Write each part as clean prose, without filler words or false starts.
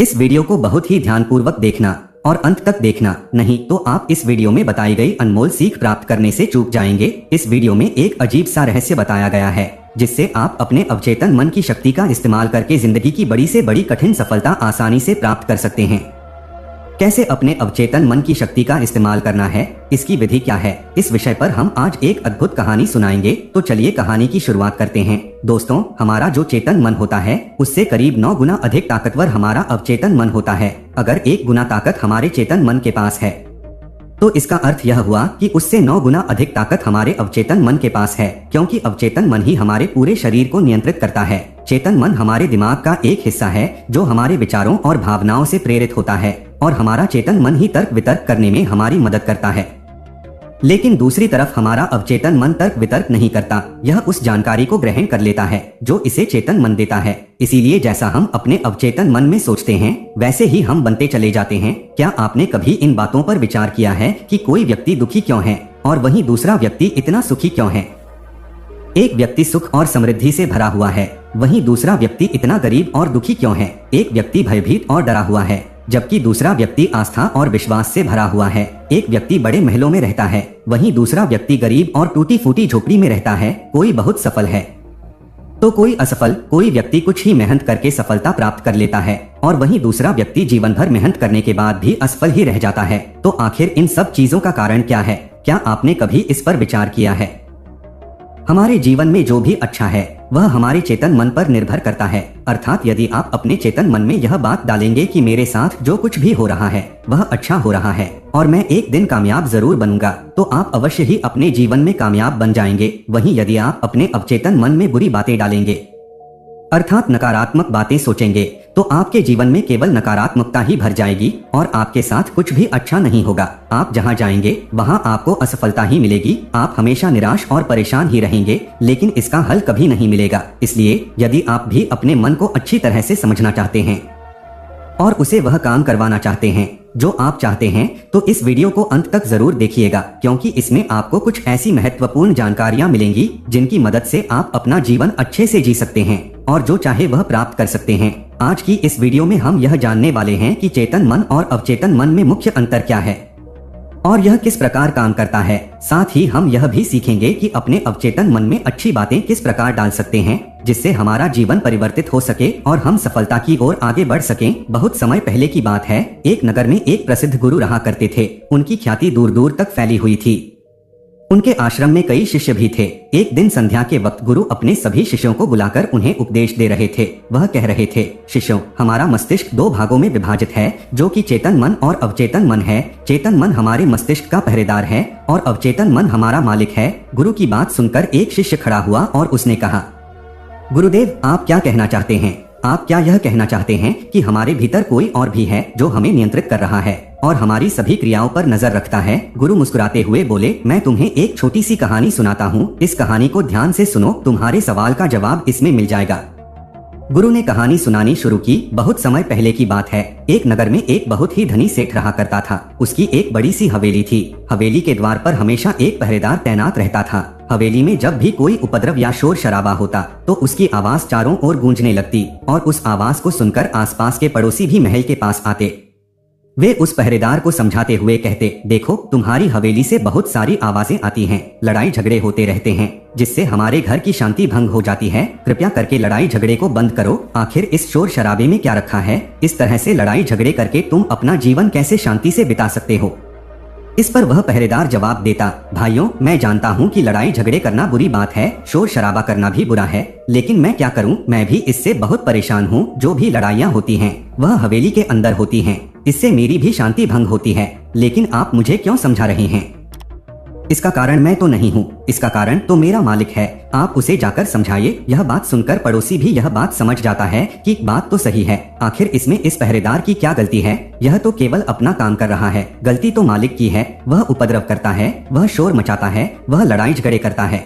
इस वीडियो को बहुत ही ध्यानपूर्वक देखना और अंत तक देखना, नहीं तो आप इस वीडियो में बताई गई अनमोल सीख प्राप्त करने से चूक जाएंगे। इस वीडियो में एक अजीब सा रहस्य बताया गया है जिससे आप अपने अवचेतन मन की शक्ति का इस्तेमाल करके जिंदगी की बड़ी से बड़ी कठिन सफलता आसानी से प्राप्त कर सकते हैं। कैसे अपने अवचेतन मन की शक्ति का इस्तेमाल करना है, इसकी विधि क्या है, इस विषय पर हम आज एक अद्भुत कहानी सुनाएंगे। तो चलिए कहानी की शुरुआत करते हैं। दोस्तों, हमारा जो चेतन मन होता है उससे करीब 9 गुना अधिक ताकतवर हमारा अवचेतन मन होता है। अगर 1 गुना ताकत हमारे चेतन मन के पास है तो इसका अर्थ यह हुआ कि उससे 9 गुना अधिक ताकत हमारे अवचेतन मन के पास है, क्योंकि अवचेतन मन ही हमारे पूरे शरीर को नियंत्रित करता है। चेतन मन हमारे दिमाग का एक हिस्सा है जो हमारे विचारों और भावनाओं से प्रेरित होता है और हमारा चेतन मन ही तर्क वितर्क करने में हमारी मदद करता है। लेकिन दूसरी तरफ हमारा अवचेतन मन तर्क वितर्क नहीं करता, यह उस जानकारी को ग्रहण कर लेता है जो इसे चेतन मन देता है। इसीलिए जैसा हम अपने अवचेतन मन में सोचते हैं वैसे ही हम बनते चले जाते हैं। क्या आपने कभी इन बातों पर विचार किया है कि कोई व्यक्ति दुखी क्यों है और वहीं दूसरा व्यक्ति इतना सुखी क्यों है? एक व्यक्ति सुख और समृद्धि से भरा हुआ है, वहीं दूसरा व्यक्ति इतना गरीब और दुखी क्यों है? एक व्यक्ति भयभीत और डरा हुआ है जबकि दूसरा व्यक्ति आस्था और विश्वास से भरा हुआ है। एक व्यक्ति बड़े महलों में रहता है, वहीं दूसरा व्यक्ति गरीब और टूटी फूटी झोपड़ी में रहता है। कोई बहुत सफल है तो कोई असफल, कोई व्यक्ति कुछ ही मेहनत करके सफलता प्राप्त कर लेता है और वहीं दूसरा व्यक्ति जीवन भर मेहनत करने के बाद भी असफल ही रह जाता है। तो आखिर इन सब चीजों का कारण क्या है? क्या आपने कभी इस पर विचार किया है? हमारे जीवन में जो भी अच्छा है वह हमारे चेतन मन पर निर्भर करता है। अर्थात यदि आप अपने चेतन मन में यह बात डालेंगे कि मेरे साथ जो कुछ भी हो रहा है वह अच्छा हो रहा है और मैं एक दिन कामयाब जरूर बनूंगा, तो आप अवश्य ही अपने जीवन में कामयाब बन जाएंगे। वहीं यदि आप अपने अवचेतन मन में बुरी बातें डालेंगे अर्थात नकारात्मक बातें सोचेंगे तो आपके जीवन में केवल नकारात्मकता ही भर जाएगी और आपके साथ कुछ भी अच्छा नहीं होगा। आप जहां जाएंगे वहां आपको असफलता ही मिलेगी। आप हमेशा निराश और परेशान ही रहेंगे, लेकिन इसका हल कभी नहीं मिलेगा। इसलिए यदि आप भी अपने मन को अच्छी तरह से समझना चाहते हैं और उसे वह काम करवाना चाहते हैं जो आप चाहते हैं तो इस वीडियो को अंत तक जरूर देखिएगा, क्योंकि इसमें आपको कुछ ऐसी महत्वपूर्ण जानकारियां मिलेंगी जिनकी मदद से आप अपना जीवन अच्छे से जी सकते हैं और जो चाहे वह प्राप्त कर सकते हैं। आज की इस वीडियो में हम यह जानने वाले हैं कि चेतन मन और अवचेतन मन में मुख्य अंतर क्या है और यह किस प्रकार काम करता है। साथ ही हम यह भी सीखेंगे कि अपने अवचेतन मन में अच्छी बातें किस प्रकार डाल सकते हैं जिससे हमारा जीवन परिवर्तित हो सके और हम सफलता की ओर आगे बढ़ सकें। बहुत समय पहले की बात है, एक नगर में एक प्रसिद्ध गुरु रहा करते थे। उनकी ख्याति दूर दूर तक फैली हुई थी। उनके आश्रम में कई शिष्य भी थे। एक दिन संध्या के वक्त गुरु अपने सभी शिष्यों को बुलाकर उन्हें उपदेश दे रहे थे। वह कह रहे थे, शिष्यों, हमारा मस्तिष्क 2 भागों में विभाजित है जो कि चेतन मन और अवचेतन मन है। चेतन मन हमारे मस्तिष्क का पहरेदार है और अवचेतन मन हमारा मालिक है। गुरु की बात सुनकर एक शिष्य खड़ा हुआ और उसने कहा, गुरुदेव, आप क्या कहना चाहते हैं? आप क्या यह कहना चाहते हैं कि हमारे भीतर कोई और भी है जो हमें नियंत्रित कर रहा है और हमारी सभी क्रियाओं पर नजर रखता है? गुरु मुस्कुराते हुए बोले, मैं तुम्हें एक छोटी सी कहानी सुनाता हूँ। इस कहानी को ध्यान से सुनो, तुम्हारे सवाल का जवाब इसमें मिल जाएगा। गुरु ने कहानी सुनानी शुरू की। बहुत समय पहले की बात है। एक नगर में एक बहुत ही धनी सेठ रहा करता था। उसकी एक बड़ी सी हवेली थी। हवेली के द्वार पर हमेशा एक पहरेदार तैनात रहता था। हवेली में जब भी कोई उपद्रव या शोर शराबा होता तो उसकी आवाज चारों ओर गूंजने लगती और उस आवाज को सुनकर आसपास के पड़ोसी भी महल के पास आते। वे उस पहरेदार को समझाते हुए कहते, देखो, तुम्हारी हवेली से बहुत सारी आवाजें आती हैं, लड़ाई झगड़े होते रहते हैं जिससे हमारे घर की शांति भंग हो जाती है। कृपया करके लड़ाई झगड़े को बंद करो। आखिर इस शोर शराबे में क्या रखा है? इस तरह से लड़ाई झगड़े करके तुम अपना जीवन कैसे शांति से बिता सकते हो? इस पर वह पहरेदार जवाब देता, भाइयों, मैं जानता हूँ कि लड़ाई झगड़े करना बुरी बात है, शोर शराबा करना भी बुरा है, लेकिन मैं क्या करूँ? मैं भी इससे बहुत परेशान हूँ। जो भी लड़ाइयाँ होती हैं वह हवेली के अंदर होती हैं, इससे मेरी भी शांति भंग होती है। लेकिन आप मुझे क्यों समझा रहे हैं? इसका कारण मैं तो नहीं हूँ, इसका कारण तो मेरा मालिक है। आप उसे जाकर समझाइए। यह बात सुनकर पड़ोसी भी यह बात समझ जाता है कि बात तो सही है। आखिर इसमें इस पहरेदार की क्या गलती है? यह तो केवल अपना काम कर रहा है। गलती तो मालिक की है। वह उपद्रव करता है, वह शोर मचाता है, वह लड़ाई झगड़े करता है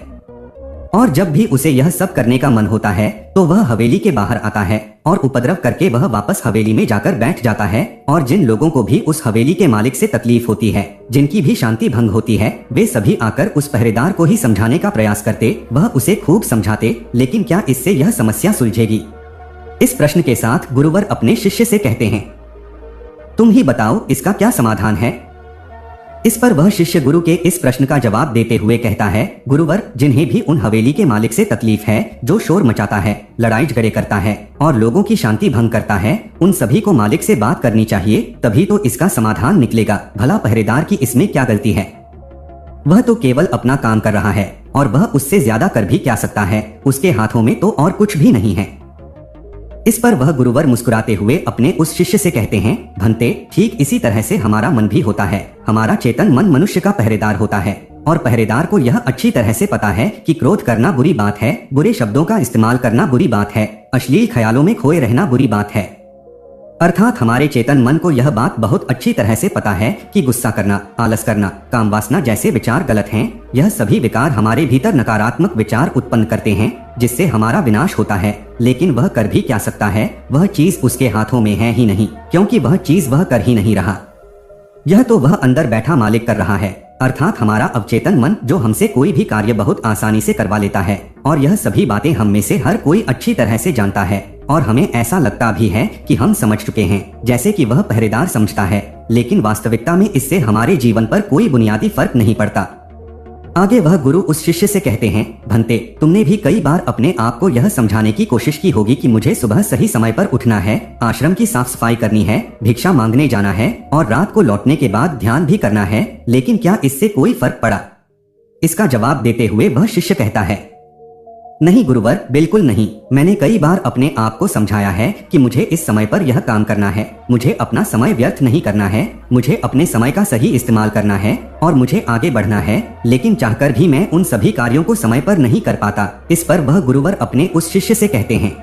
और जब भी उसे यह सब करने का मन होता है तो वह हवेली के बाहर आता है और उपद्रव करके वह वापस हवेली में जाकर बैठ जाता है। और जिन लोगों को भी उस हवेली के मालिक से तकलीफ होती है, जिनकी भी शांति भंग होती है, वे सभी आकर उस पहरेदार को ही समझाने का प्रयास करते। वह उसे खूब समझाते, लेकिन क्या इससे यह समस्या सुलझेगी? इस प्रश्न के साथ गुरुवर अपने शिष्य से कहते हैं, तुम ही बताओ इसका क्या समाधान है। इस पर वह शिष्य गुरु के इस प्रश्न का जवाब देते हुए कहता है, गुरुवर, जिन्हें भी उन हवेली के मालिक से तकलीफ है जो शोर मचाता है, लड़ाई झगड़े करता है और लोगों की शांति भंग करता है, उन सभी को मालिक से बात करनी चाहिए, तभी तो इसका समाधान निकलेगा। भला पहरेदार की इसमें क्या गलती है? वह तो केवल अपना काम कर रहा है और वह उससे ज्यादा कर भी क्या सकता है, उसके हाथों में तो और कुछ भी नहीं है। इस पर वह गुरुवर मुस्कुराते हुए अपने उस शिष्य से कहते हैं, भंते, ठीक इसी तरह से हमारा मन भी होता है। हमारा चेतन मन मनुष्य का पहरेदार होता है और पहरेदार को यह अच्छी तरह से पता है कि क्रोध करना बुरी बात है, बुरे शब्दों का इस्तेमाल करना बुरी बात है, अश्लील ख्यालों में खोए रहना बुरी बात है। अर्थात हमारे चेतन मन को यह बात बहुत अच्छी तरह से पता है कि गुस्सा करना, आलस करना, काम वासना जैसे विचार गलत हैं। यह सभी विकार हमारे भीतर नकारात्मक विचार उत्पन्न करते हैं, जिससे हमारा विनाश होता है। लेकिन वह कर भी क्या सकता है? वह चीज उसके हाथों में है ही नहीं, क्योंकि वह चीज वह कर ही नहीं रहा। यह तो वह अंदर बैठा मालिक कर रहा है, अर्थात हमारा अवचेतन मन, जो हमसे कोई भी कार्य बहुत आसानी से करवा लेता है। और यह सभी बातें हम में से हर कोई अच्छी तरह से जानता है और हमें ऐसा लगता भी है कि हम समझ चुके हैं, जैसे कि वह पहरेदार समझता है। लेकिन वास्तविकता में इससे हमारे जीवन पर कोई बुनियादी फर्क नहीं पड़ता। आगे वह गुरु उस शिष्य से कहते हैं, भंते, तुमने भी कई बार अपने आप को यह समझाने की कोशिश की होगी कि मुझे सुबह सही समय पर उठना है, आश्रम की साफ सफाई करनी है, भिक्षा मांगने जाना है और रात को लौटने के बाद ध्यान भी करना है, लेकिन क्या इससे कोई फर्क पड़ा? इसका जवाब देते हुए वह शिष्य कहता है, नहीं गुरुवर, बिल्कुल नहीं। मैंने कई बार अपने आप को समझाया है कि मुझे इस समय पर यह काम करना है, मुझे अपना समय व्यर्थ नहीं करना है, मुझे अपने समय का सही इस्तेमाल करना है और मुझे आगे बढ़ना है, लेकिन चाहकर भी मैं उन सभी कार्यों को समय पर नहीं कर पाता। इस पर वह गुरुवर अपने उस शिष्य से कहते हैं,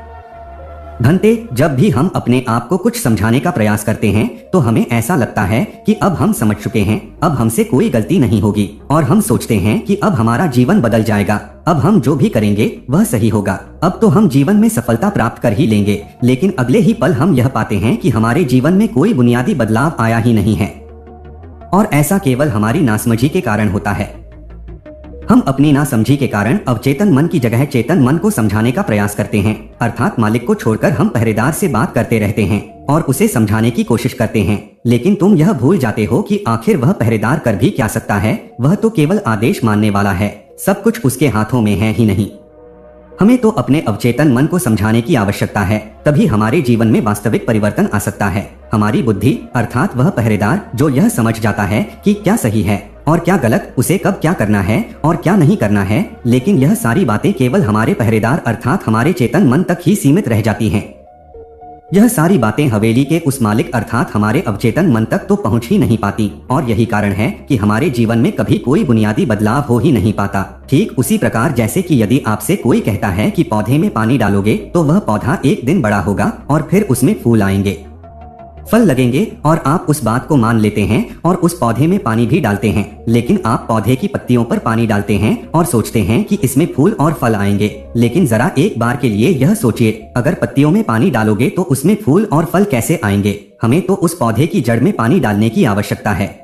भंते, जब भी हम अपने आप को कुछ समझाने का प्रयास करते हैं तो हमें ऐसा लगता है कि अब हम समझ चुके हैं, अब हमसे कोई गलती नहीं होगी और हम सोचते हैं कि अब हमारा जीवन बदल जाएगा, अब हम जो भी करेंगे वह सही होगा, अब तो हम जीवन में सफलता प्राप्त कर ही लेंगे। लेकिन अगले ही पल हम यह पाते हैं कि हमारे जीवन में कोई बुनियादी बदलाव आया ही नहीं है और ऐसा केवल हमारी नासमझी के कारण होता है। हम अपनी नासमझी के कारण अवचेतन मन की जगह चेतन मन को समझाने का प्रयास करते हैं, अर्थात मालिक को छोड़कर हम पहरेदार से बात करते रहते हैं और उसे समझाने की कोशिश करते हैं। लेकिन तुम यह भूल जाते हो कि आखिर वह पहरेदार कर भी क्या सकता है? वह तो केवल आदेश मानने वाला है, सब कुछ उसके हाथों में है ही नहीं। हमें तो अपने अवचेतन मन को समझाने की आवश्यकता है, तभी हमारे जीवन में वास्तविक परिवर्तन आ सकता है। हमारी बुद्धि अर्थात वह पहरेदार जो यह समझ जाता है कि क्या सही है और क्या गलत, उसे कब क्या करना है और क्या नहीं करना है। लेकिन यह सारी बातें केवल हमारे पहरेदार अर्थात हमारे चेतन मन तक ही सीमित रह जाती हैं। यह सारी बातें हवेली के उस मालिक अर्थात हमारे अवचेतन मन तक तो पहुंच ही नहीं पाती और यही कारण है कि हमारे जीवन में कभी कोई बुनियादी बदलाव हो ही नहीं पाता। ठीक उसी प्रकार जैसे कि यदि आपसे कोई कहता है कि पौधे में पानी डालोगे तो वह पौधा एक दिन बड़ा होगा और फिर उसमें फूल आएंगे, फल लगेंगे और आप उस बात को मान लेते हैं और उस पौधे में पानी भी डालते हैं। लेकिन आप पौधे की पत्तियों पर पानी डालते हैं और सोचते हैं कि इसमें फूल और फल आएंगे। लेकिन जरा एक बार के लिए यह सोचिए, अगर पत्तियों में पानी डालोगे तो उसमें फूल और फल कैसे आएंगे? हमें तो उस पौधे की जड़ में पानी डालने की आवश्यकता है।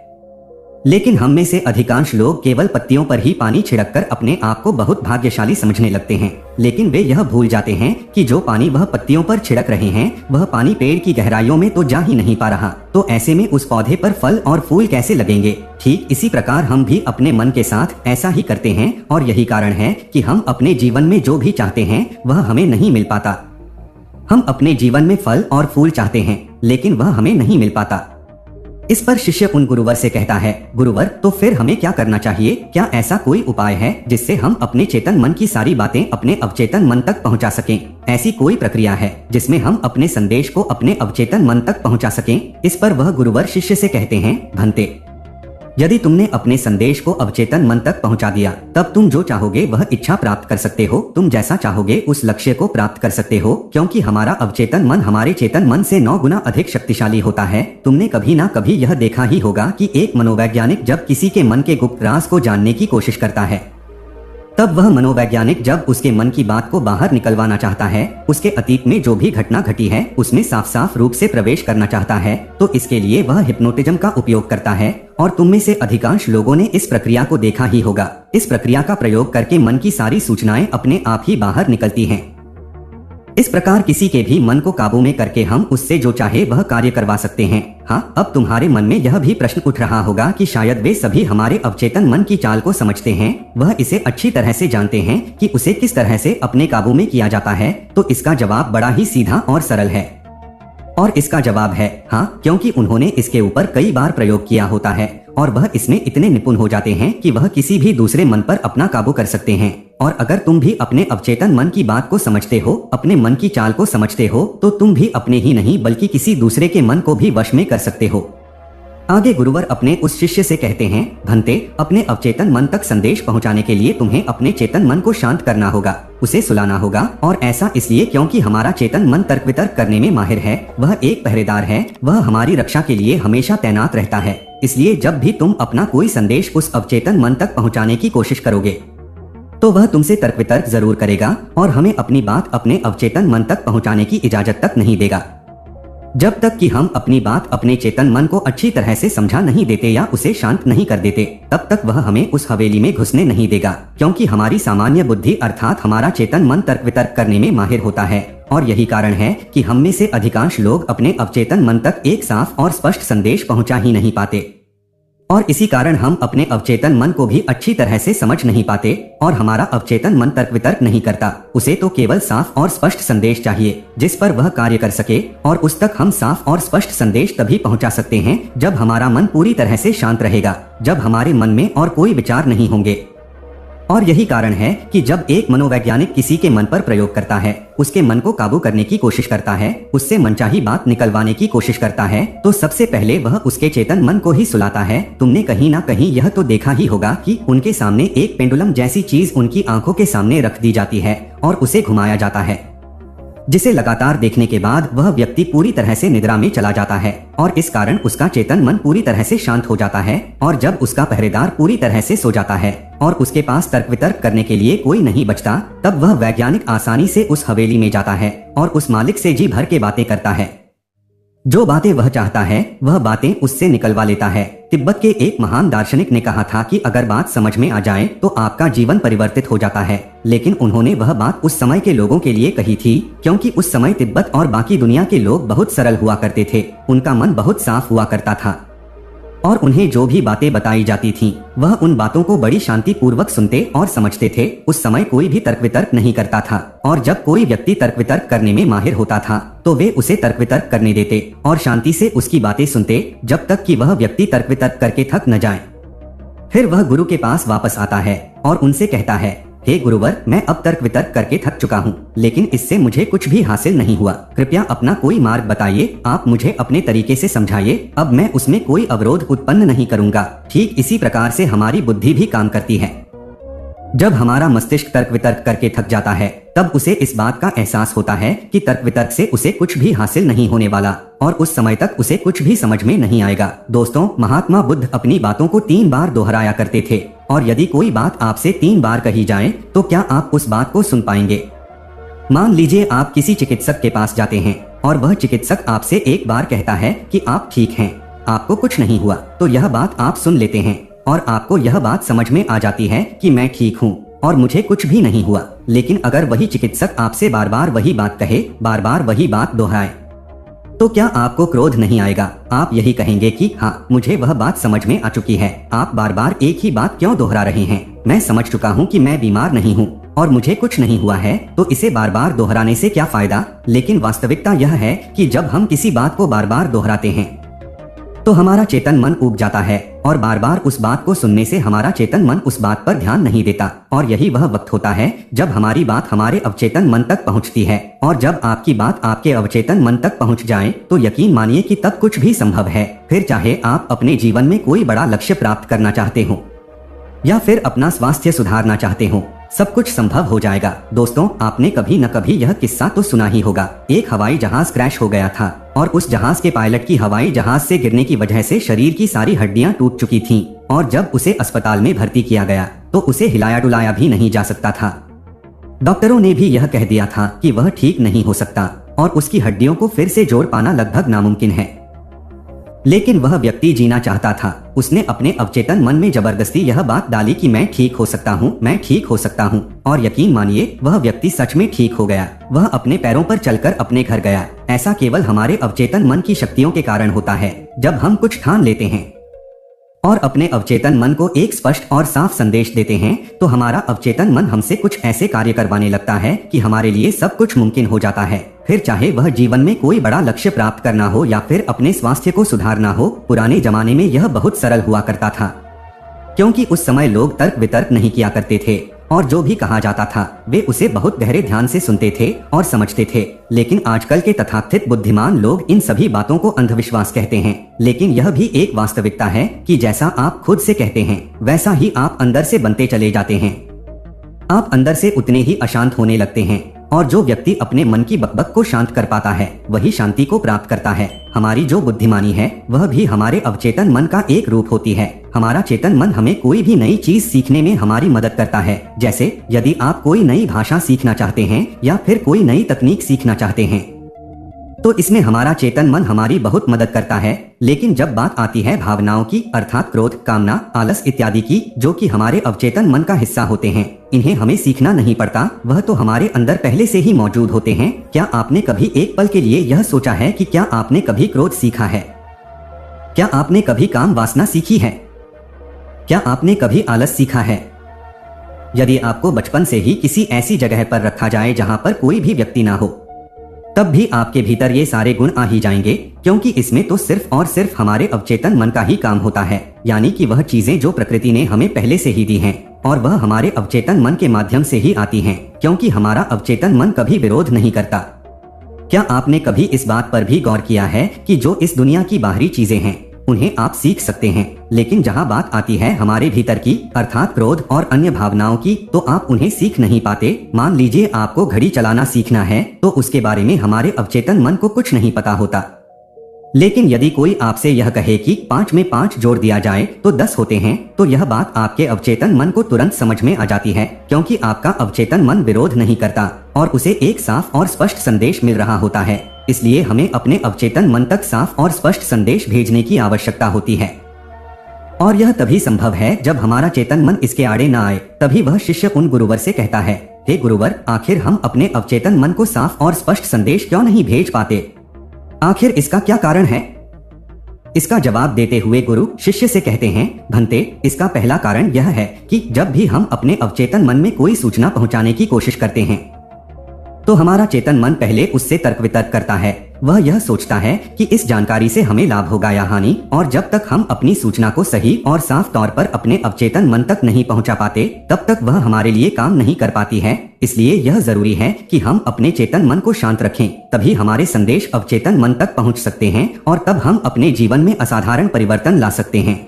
लेकिन हम में से अधिकांश लोग केवल पत्तियों पर ही पानी छिड़ककर अपने आप को बहुत भाग्यशाली समझने लगते हैं। लेकिन वे यह भूल जाते हैं कि जो पानी वह पत्तियों पर छिड़क रहे हैं वह पानी पेड़ की गहराइयों में तो जा ही नहीं पा रहा, तो ऐसे में उस पौधे पर फल और फूल कैसे लगेंगे? ठीक इसी प्रकार हम भी अपने मन के साथ ऐसा ही करते हैं और यही कारण है कि हम अपने जीवन में जो भी चाहते हैं वह हमें नहीं मिल पाता। हम अपने जीवन में फल और फूल चाहते हैं लेकिन वह हमें नहीं मिल पाता। इस पर शिष्य उन गुरुवर से कहता है, गुरुवर, तो फिर हमें क्या करना चाहिए? क्या ऐसा कोई उपाय है जिससे हम अपने चेतन मन की सारी बातें अपने अवचेतन मन तक पहुंचा सकें? ऐसी कोई प्रक्रिया है जिसमें हम अपने संदेश को अपने अवचेतन मन तक पहुंचा सकें? इस पर वह गुरुवर शिष्य से कहते हैं, भंते, यदि तुमने अपने संदेश को अवचेतन मन तक पहुंचा दिया तब तुम जो चाहोगे वह इच्छा प्राप्त कर सकते हो। तुम जैसा चाहोगे उस लक्ष्य को प्राप्त कर सकते हो, क्योंकि हमारा अवचेतन मन हमारे चेतन मन से 9 गुना अधिक शक्तिशाली होता है। तुमने कभी ना कभी यह देखा ही होगा कि एक मनोवैज्ञानिक जब किसी के मन के गुप्त राज को जानने की कोशिश करता है तब वह मनोवैज्ञानिक जब उसके मन की बात को बाहर निकलवाना चाहता है, उसके अतीत में जो भी घटना घटी है उसमें साफ साफ रूप से प्रवेश करना चाहता है, तो इसके लिए वह हिप्नोटिज्म का उपयोग करता है। और तुम में से अधिकांश लोगों ने इस प्रक्रिया को देखा ही होगा। इस प्रक्रिया का प्रयोग करके मन की सारी सूचनाएं अपने आप ही बाहर निकलती हैं। इस प्रकार किसी के भी मन को काबू में करके हम उससे जो चाहे वह कार्य करवा सकते हैं। हाँ, अब तुम्हारे मन में यह भी प्रश्न उठ रहा होगा कि शायद वे सभी हमारे अवचेतन मन की चाल को समझते हैं, वह इसे अच्छी तरह से जानते हैं कि उसे किस तरह से अपने काबू में किया जाता है। तो इसका जवाब बड़ा ही सीधा और सरल है, और इसका जवाब है हाँ, क्योंकि उन्होंने इसके ऊपर कई बार प्रयोग किया होता है और वह इसमें इतने निपुण हो जाते हैं कि वह किसी भी दूसरे मन पर अपना काबू कर सकते हैं। और अगर तुम भी अपने अवचेतन मन की बात को समझते हो, अपने मन की चाल को समझते हो, तो तुम भी अपने ही नहीं बल्कि किसी दूसरे के मन को भी वश में कर सकते हो। आगे गुरुवर अपने उस शिष्य से कहते हैं, भंते, अपने अवचेतन मन तक संदेश पहुंचाने के लिए तुम्हें अपने चेतन मन को शांत करना होगा, उसे सुलाना होगा। और ऐसा इसलिए क्योंकि हमारा चेतन मन तर्क वितर्क करने में माहिर है, वह एक पहरेदार है, वह हमारी रक्षा के लिए हमेशा तैनात रहता है। इसलिए जब भी तुम अपना कोई संदेश उस अवचेतन मन तक पहुंचाने की कोशिश करोगे तो वह तुमसे तर्क वितर्क जरूर करेगा और हमें अपनी बात अपने अवचेतन मन तक पहुंचाने की इजाजत तक नहीं देगा। जब तक कि हम अपनी बात अपने चेतन मन को अच्छी तरह से समझा नहीं देते या उसे शांत नहीं कर देते, तब तक वह हमें उस हवेली में घुसने नहीं देगा, क्योंकि हमारी सामान्य बुद्धि अर्थात हमारा चेतन मन तर्क वितर्क करने में माहिर होता है। और यही कारण है कि हम में से अधिकांश लोग अपने अवचेतन मन तक एक साफ और स्पष्ट संदेश पहुंचा ही नहीं पाते, और इसी कारण हम अपने अवचेतन मन को भी अच्छी तरह से समझ नहीं पाते और हमारा अवचेतन मन तर्क वितर्क नहीं करता। उसे तो केवल साफ और स्पष्ट संदेश चाहिए जिस पर वह कार्य कर सके, और उस तक हम साफ और स्पष्ट संदेश तभी पहुंचा सकते हैं जब हमारा मन पूरी तरह से शांत रहेगा, जब हमारे मन में और कोई विचार नहीं होंगे। और यही कारण है कि जब एक मनोवैज्ञानिक किसी के मन पर प्रयोग करता है, उसके मन को काबू करने की कोशिश करता है, उससे मनचाही बात निकलवाने की कोशिश करता है, तो सबसे पहले वह उसके चेतन मन को ही सुलाता है। तुमने कहीं ना कहीं यह तो देखा ही होगा कि उनके सामने एक पेंडुलम जैसी चीज उनकी आंखों के सामने रख दी जाती है और उसे घुमाया जाता है, जिसे लगातार देखने के बाद वह व्यक्ति पूरी तरह से निद्रा में चला जाता है और इस कारण उसका चेतन मन पूरी तरह से शांत हो जाता है। और जब उसका पहरेदार पूरी तरह से सो जाता है और उसके पास तर्क वितर्क करने के लिए कोई नहीं बचता, तब वह वैज्ञानिक आसानी से उस हवेली में जाता है और उस मालिक से जी भर के बातें करता है। जो बातें वह चाहता है वह बातें उससे निकलवा लेता है। तिब्बत के एक महान दार्शनिक ने कहा था कि अगर बात समझ में आ जाए तो आपका जीवन परिवर्तित हो जाता है, लेकिन उन्होंने वह बात उस समय के लोगों के लिए कही थी, क्योंकि उस समय तिब्बत और बाकी दुनिया के लोग बहुत सरल हुआ करते थे, उनका मन बहुत साफ हुआ करता था और उन्हें जो भी बातें बताई जाती थीं, वह उन बातों को बड़ी शांति पूर्वक सुनते और समझते थे। उस समय कोई भी तर्क वितर्क नहीं करता था, और जब कोई व्यक्ति तर्क वितर्क करने में माहिर होता था तो वे उसे तर्क वितर्क करने देते और शांति से उसकी बातें सुनते जब तक कि वह व्यक्ति तर्क वितर्क करके थक न जाए। फिर वह गुरु के पास वापस आता है और उनसे कहता है, हे गुरुवर, मैं अब तर्क वितर्क करके थक चुका हूँ, लेकिन इससे मुझे कुछ भी हासिल नहीं हुआ। कृपया अपना कोई मार्ग बताइए, आप मुझे अपने तरीके से समझाइए, अब मैं उसमें कोई अवरोध उत्पन्न नहीं करूँगा। ठीक इसी प्रकार से हमारी बुद्धि भी काम करती है। जब हमारा मस्तिष्क तर्क वितर्क करके थक जाता है, तब उसे इस बात का एहसास होता है कि तर्क वितर्क से उसे कुछ भी हासिल नहीं होने वाला और उस समय तक उसे कुछ भी समझ में नहीं आएगा। दोस्तों, महात्मा बुद्ध अपनी बातों को 3 बार दोहराया करते थे, और यदि कोई बात आपसे 3 बार कही जाए तो क्या आप उस बात को सुन पाएंगे? मान लीजिए आप किसी चिकित्सक के पास जाते हैं और वह चिकित्सक आपसे एक बार कहता है कि आप ठीक हैं, आपको कुछ नहीं हुआ, तो यह बात आप सुन लेते हैं और आपको यह बात समझ में आ जाती है कि मैं ठीक हूँ और मुझे कुछ भी नहीं हुआ। लेकिन अगर वही चिकित्सक आपसे बार बार वही बात कहे, बार बार वही बात दोहराए, तो क्या आपको क्रोध नहीं आएगा? आप यही कहेंगे कि हाँ, मुझे वह बात समझ में आ चुकी है, आप बार बार एक ही बात क्यों दोहरा रहे हैं? मैं समझ चुका हूँ कि मैं बीमार नहीं हूँ और मुझे कुछ नहीं हुआ है, तो इसे बार बार दोहराने से क्या फायदा? लेकिन वास्तविकता यह है कि जब हम किसी बात को बार बार दोहराते हैं तो हमारा चेतन मन ऊब जाता है और बार बार उस बात को सुनने से हमारा चेतन मन उस बात पर ध्यान नहीं देता, और यही वह वक्त होता है जब हमारी बात हमारे अवचेतन मन तक पहुंचती है। और जब आपकी बात आपके अवचेतन मन तक पहुंच जाए तो यकीन मानिए कि तब कुछ भी संभव है। फिर चाहे आप अपने जीवन में कोई बड़ा लक्ष्य प्राप्त करना चाहते हो या फिर अपना स्वास्थ्य सुधारना चाहते हो, सब कुछ संभव हो जाएगा। दोस्तों, आपने कभी न कभी यह किस्सा तो सुना ही होगा। एक हवाई जहाज क्रैश हो गया था और उस जहाज के पायलट की हवाई जहाज से गिरने की वजह से शरीर की सारी हड्डियां टूट चुकी थीं, और जब उसे अस्पताल में भर्ती किया गया तो उसे हिलाया डुलाया भी नहीं जा सकता था। डॉक्टरों ने भी यह कह दिया था कि वह ठीक नहीं हो सकता और उसकी हड्डियों को फिर से जोड़ पाना लगभग नामुमकिन है। लेकिन वह व्यक्ति जीना चाहता था। उसने अपने अवचेतन मन में जबरदस्ती यह बात डाली कि मैं ठीक हो सकता हूँ, मैं ठीक हो सकता हूँ। और यकीन मानिए वह व्यक्ति सच में ठीक हो गया। वह अपने पैरों पर चलकर अपने घर गया। ऐसा केवल हमारे अवचेतन मन की शक्तियों के कारण होता है। जब हम कुछ ठान लेते हैं और अपने अवचेतन मन को एक स्पष्ट और साफ संदेश देते हैं, तो हमारा अवचेतन मन हमसे कुछ ऐसे कार्य करवाने लगता है कि हमारे लिए सब कुछ मुमकिन हो जाता है। फिर चाहे वह जीवन में कोई बड़ा लक्ष्य प्राप्त करना हो या फिर अपने स्वास्थ्य को सुधारना हो। पुराने जमाने में यह बहुत सरल हुआ करता था, क्योंकि उस समय लोग तर्क वितर्क नहीं किया करते थे और जो भी कहा जाता था वे उसे बहुत गहरे ध्यान से सुनते थे और समझते थे। लेकिन आजकल के तथाकथित बुद्धिमान लोग इन सभी बातों को अंधविश्वास कहते हैं। लेकिन यह भी एक वास्तविकता है कि जैसा आप खुद से कहते हैं वैसा ही आप अंदर से बनते चले जाते हैं। आप अंदर से उतने ही अशांत होने लगते हैं और जो व्यक्ति अपने मन की बकबक को शांत कर पाता है वही शांति को प्राप्त करता है। हमारी जो बुद्धिमानी है वह भी हमारे अवचेतन मन का एक रूप होती है। हमारा चेतन मन हमें कोई भी नई चीज सीखने में हमारी मदद करता है। जैसे यदि आप कोई नई भाषा सीखना चाहते हैं या फिर कोई नई तकनीक सीखना चाहते हैं तो इसमें हमारा चेतन मन हमारी बहुत मदद करता है। लेकिन जब बात आती है भावनाओं की, अर्थात क्रोध, कामना, आलस इत्यादि की, जो कि हमारे अवचेतन मन का हिस्सा होते हैं, इन्हें हमें सीखना नहीं पड़ता, वह तो हमारे अंदर पहले से ही मौजूद होते हैं। क्या आपने कभी एक पल के लिए यह सोचा है कि क्या आपने कभी क्रोध सीखा है? क्या आपने कभी काम वासना सीखी है? क्या आपने कभी आलस सीखा है? यदि आपको बचपन से ही किसी ऐसी जगह पर रखा जाए जहाँ पर कोई भी व्यक्ति ना हो, तब भी आपके भीतर ये सारे गुण आ ही जाएंगे, क्योंकि इसमें तो सिर्फ और सिर्फ हमारे अवचेतन मन का ही काम होता है। यानी कि वह चीजें जो प्रकृति ने हमें पहले से ही दी हैं और वह हमारे अवचेतन मन के माध्यम से ही आती हैं, क्योंकि हमारा अवचेतन मन कभी विरोध नहीं करता। क्या आपने कभी इस बात पर भी गौर किया है कि जो इस दुनिया की बाहरी चीजें हैं उन्हें आप सीख सकते हैं, लेकिन जहाँ बात आती है हमारे भीतर की, अर्थात क्रोध और अन्य भावनाओं की, तो आप उन्हें सीख नहीं पाते। मान लीजिए आपको घड़ी चलाना सीखना है तो उसके बारे में हमारे अवचेतन मन को कुछ नहीं पता होता। लेकिन यदि कोई आपसे यह कहे कि 5 में 5 जोड़ दिया जाए तो 10 होते हैं, तो यह बात आपके अवचेतन मन को तुरंत समझ में आ जाती है, क्योंकि आपका अवचेतन मन विरोध नहीं करता और उसे एक साफ और स्पष्ट संदेश मिल रहा होता है। इसलिए हमें अपने अवचेतन मन तक साफ और स्पष्ट संदेश भेजने की आवश्यकता होती है। और यह तभी संभव है जब हमारा चेतन मन इसके आड़े न आए। तभी वह शिष्य उन गुरुवर से कहता है, हे गुरुवर, आखिर हम अपने अवचेतन मन को साफ और स्पष्ट संदेश क्यों नहीं भेज पाते? आखिर इसका क्या कारण है? इसका जवाब देते हुए गुरु शिष्य से कहते हैं, भंते, इसका पहला कारण यह है कि जब भी हम अपने अवचेतन मन में कोई सूचना पहुंचाने की कोशिश करते हैं तो हमारा चेतन मन पहले उससे तर्क वितर्क करता है। वह यह सोचता है कि इस जानकारी से हमें लाभ होगा या हानि, और जब तक हम अपनी सूचना को सही और साफ तौर पर अपने अवचेतन मन तक नहीं पहुंचा पाते तब तक वह हमारे लिए काम नहीं कर पाती है। इसलिए यह जरूरी है कि हम अपने चेतन मन को शांत रखें, तभी हमारे संदेश अवचेतन मन तक पहुंच सकते हैं और तब हम अपने जीवन में असाधारण परिवर्तन ला सकते हैं।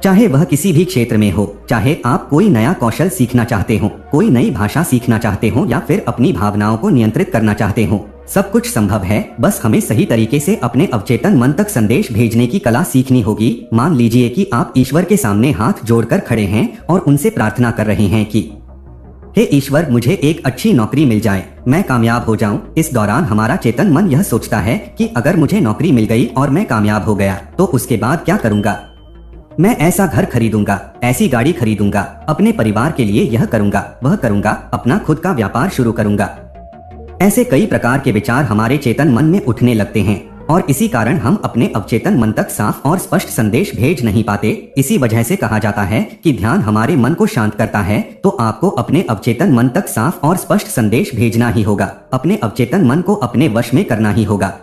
चाहे वह किसी भी क्षेत्र में हो, चाहे आप कोई नया कौशल सीखना चाहते हो, कोई नई भाषा सीखना चाहते हो या फिर अपनी भावनाओं को नियंत्रित करना चाहते हो, सब कुछ संभव है। बस हमें सही तरीके से अपने अवचेतन मन तक संदेश भेजने की कला सीखनी होगी। मान लीजिए कि आप ईश्वर के सामने हाथ जोड़कर खड़े हैं और उनसे प्रार्थना कर रहे हैं कि हे ईश्वर, मुझे एक अच्छी नौकरी मिल जाए, मैं कामयाब हो जाऊं। इस दौरान हमारा चेतन मन यह सोचता है कि अगर मुझे नौकरी मिल गई और मैं कामयाब हो गया तो उसके बाद क्या करूंगा? मैं ऐसा घर खरीदूंगा, ऐसी गाड़ी खरीदूंगा, अपने परिवार के लिए यह करूंगा, वह करूंगा, अपना खुद का व्यापार शुरू करूंगा। ऐसे कई प्रकार के विचार हमारे चेतन मन में उठने लगते हैं और इसी कारण हम अपने अवचेतन मन तक साफ और स्पष्ट संदेश भेज नहीं पाते। इसी वजह से कहा जाता है कि ध्यान हमारे मन को शांत करता है, तो आपको अपने अवचेतन मन तक साफ और स्पष्ट संदेश भेजना ही होगा। अपने अवचेतन मन को अपने वश में करना ही होगा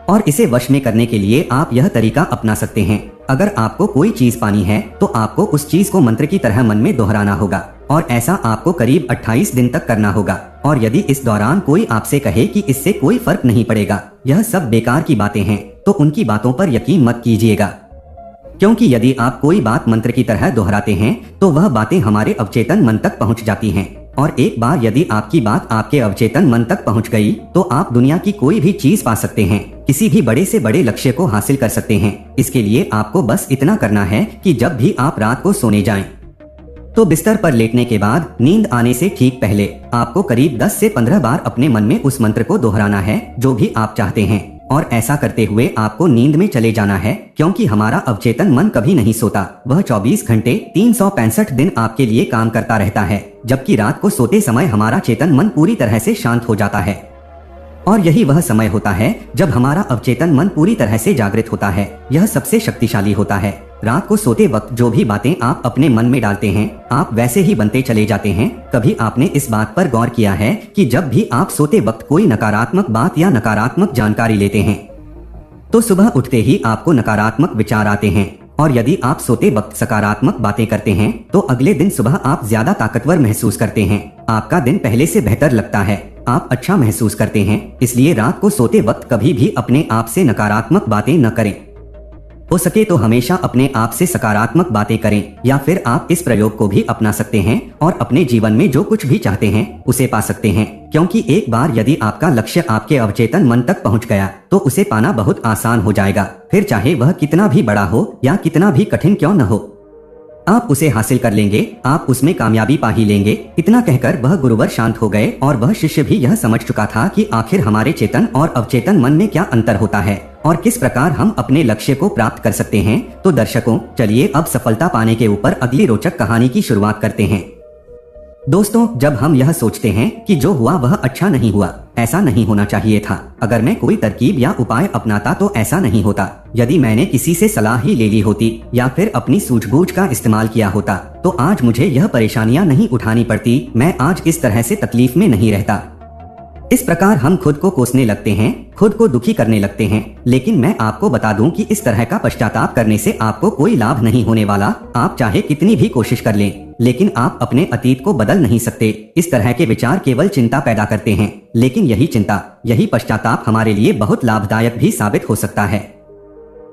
और इसे वश में करने के लिए आप यह तरीका अपना सकते हैं। अगर आपको कोई चीज पानी है तो आपको उस चीज को मंत्र की तरह मन में दोहराना होगा और ऐसा आपको करीब 28 दिन तक करना होगा। और यदि इस दौरान कोई आपसे कहे कि इससे कोई फर्क नहीं पड़ेगा, यह सब बेकार की बातें हैं, तो उनकी बातों पर यकीन मत कीजिएगा, क्योंकि यदि आप कोई बात मंत्र की तरह दोहराते हैं तो वह बातें हमारे अवचेतन मन तक पहुंच जाती हैं। और एक बार यदि आपकी बात आपके अवचेतन मन तक पहुंच गई तो आप दुनिया की कोई भी चीज पा सकते हैं, किसी भी बड़े से बड़े लक्ष्य को हासिल कर सकते हैं। इसके लिए आपको बस इतना करना है कि जब भी आप रात को सोने जाएं, तो बिस्तर पर लेटने के बाद नींद आने से ठीक पहले आपको करीब 10 से 15 बार अपने मन में उस मंत्र को दोहराना है जो भी आप चाहते हैं। और ऐसा करते हुए आपको नींद में चले जाना है, क्योंकि हमारा अवचेतन मन कभी नहीं सोता। वह 24 घंटे 365 दिन आपके लिए काम करता रहता है, जबकि रात को सोते समय हमारा चेतन मन पूरी तरह से शांत हो जाता है। और यही वह समय होता है जब हमारा अवचेतन मन पूरी तरह से जागृत होता है। यह सबसे शक्तिशाली होता है। रात को सोते वक्त जो भी बातें आप अपने मन में डालते हैं, आप वैसे ही बनते चले जाते हैं। कभी आपने इस बात पर गौर किया है कि जब भी आप सोते वक्त कोई नकारात्मक बात या नकारात्मक जानकारी लेते हैं, तो सुबह उठते ही आपको नकारात्मक विचार आते हैं, और यदि आप सोते वक्त सकारात्मक बातें करते हैं तो अगले दिन सुबह आप ज्यादा ताकतवर महसूस करते हैं। आपका दिन पहले से बेहतर लगता है, आप अच्छा महसूस करते हैं। इसलिए रात को सोते वक्त कभी भी अपने आप से नकारात्मक बातें न करें। हो सके तो हमेशा अपने आप से सकारात्मक बातें करें, या फिर आप इस प्रयोग को भी अपना सकते हैं और अपने जीवन में जो कुछ भी चाहते हैं उसे पा सकते हैं। क्योंकि एक बार यदि आपका लक्ष्य आपके अवचेतन मन तक पहुंच गया तो उसे पाना बहुत आसान हो जाएगा, फिर चाहे वह कितना भी बड़ा हो या कितना भी कठिन क्यों न हो, आप उसे हासिल कर लेंगे, आप उसमें कामयाबी पा ही लेंगे। इतना कहकर वह गुरुवर शांत हो गए और वह शिष्य भी यह समझ चुका था कि आखिर हमारे चेतन और अवचेतन मन में क्या अंतर होता है और किस प्रकार हम अपने लक्ष्य को प्राप्त कर सकते हैं। तो दर्शकों, चलिए अब सफलता पाने के ऊपर अगली रोचक कहानी की शुरुआत करते हैं। दोस्तों, जब हम यह सोचते हैं कि जो हुआ वह अच्छा नहीं हुआ, ऐसा नहीं होना चाहिए था, अगर मैं कोई तरकीब या उपाय अपनाता तो ऐसा नहीं होता, यदि मैंने किसी से सलाह ही ले ली होती या फिर अपनी सूझबूझ का इस्तेमाल किया होता तो आज मुझे यह परेशानियां नहीं उठानी पड़ती, मैं आज इस तरह से तकलीफ में नहीं रहता। इस प्रकार हम खुद को कोसने लगते हैं, खुद को दुखी करने लगते हैं। लेकिन मैं आपको बता दूं कि इस तरह का पश्चाताप करने से आपको कोई लाभ नहीं होने वाला। आप चाहे कितनी भी कोशिश कर लें, लेकिन आप अपने अतीत को बदल नहीं सकते। इस तरह के विचार केवल चिंता पैदा करते हैं, लेकिन यही चिंता, यही पश्चाताप हमारे लिए बहुत लाभदायक भी साबित हो सकता है।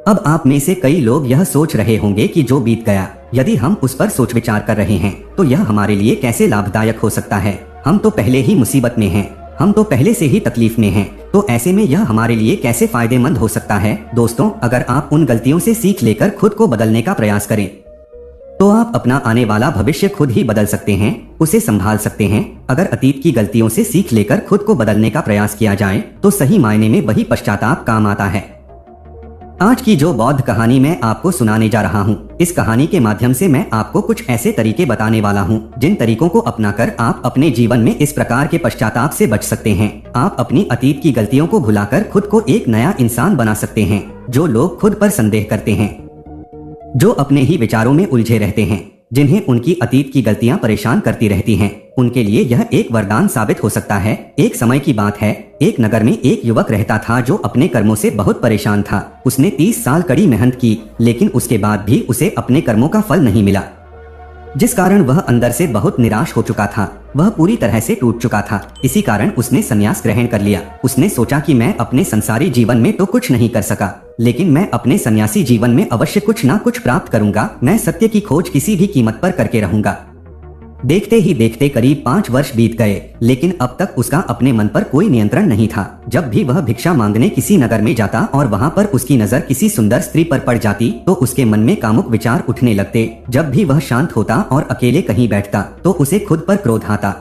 अब आप में से कई लोग यह सोच रहे होंगे कि जो बीत गया, यदि हम उस पर सोच विचार कर रहे हैं तो यह हमारे लिए कैसे लाभदायक हो सकता है। हम तो पहले ही मुसीबत में हैं, हम तो पहले से ही तकलीफ में हैं, तो ऐसे में यह हमारे लिए कैसे फायदेमंद हो सकता है। दोस्तों, अगर आप उन गलतियों से सीख लेकर खुद को बदलने का प्रयास करें तो आप अपना आने वाला भविष्य खुद ही बदल सकते हैं, उसे संभाल सकते हैं। अगर अतीत की गलतियों से सीख लेकर खुद को बदलने का प्रयास किया जाए तो सही मायने में वही पश्चाताप काम आता है। आज की जो बौद्ध कहानी मैं आपको सुनाने जा रहा हूँ, इस कहानी के माध्यम से मैं आपको कुछ ऐसे तरीके बताने वाला हूँ जिन तरीकों को अपनाकर आप अपने जीवन में इस प्रकार के पश्चाताप से बच सकते हैं। आप अपनी अतीत की गलतियों को भुलाकर खुद को एक नया इंसान बना सकते हैं। जो लोग खुद पर संदेह करते हैं, जो अपने ही विचारों में उलझे रहते हैं, जिन्हें उनकी अतीत की गलतियां परेशान करती रहती हैं, उनके लिए यह एक वरदान साबित हो सकता है। एक समय की बात है, एक नगर में एक युवक रहता था जो अपने कर्मों से बहुत परेशान था। उसने 30 साल कड़ी मेहनत की, लेकिन उसके बाद भी उसे अपने कर्मों का फल नहीं मिला, जिस कारण वह अंदर से बहुत निराश हो चुका था। वह पूरी तरह से टूट चुका था। इसी कारण उसने संन्यास ग्रहण कर लिया। उसने सोचा कि मैं अपने संसारी जीवन में तो कुछ नहीं कर सका, लेकिन मैं अपने सन्यासी जीवन में अवश्य कुछ ना कुछ प्राप्त करूंगा। मैं सत्य की खोज किसी भी कीमत पर करके रहूंगा। देखते ही देखते करीब 5 वर्ष बीत गए, लेकिन अब तक उसका अपने मन पर कोई नियंत्रण नहीं था। जब भी वह भिक्षा मांगने किसी नगर में जाता और वहाँ पर उसकी नजर किसी सुंदर स्त्री पर पड़ जाती तो उसके मन में कामुक विचार उठने लगते। जब भी वह शांत होता और अकेले कहीं बैठता तो उसे खुद पर क्रोध आता,